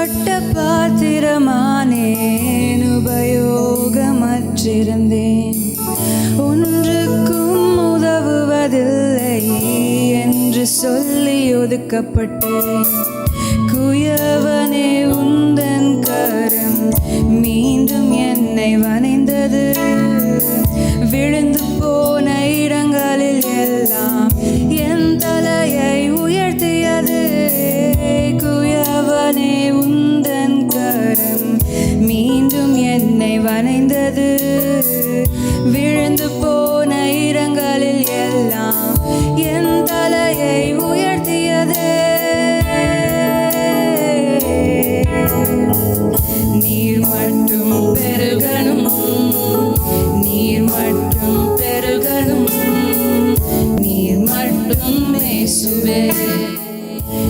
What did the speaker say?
பட்ட பாத்திரமானேன், உபயோகமற்றிருந்தேன், ஒன்றுக்கும் உதவுவதில்லை என்று சொல்லி ஒதுக்கப்பட்டேன். குயவனே, உந்தன் கரம் மீண்டும் என்னை வணைந்தது, விழுந்து போன இடங்களில் எல்லாம் என் தலையை உயர்த்தியது. குயவனே, உந்தன் கரம் மீண்டும் என்னை வணைந்தது,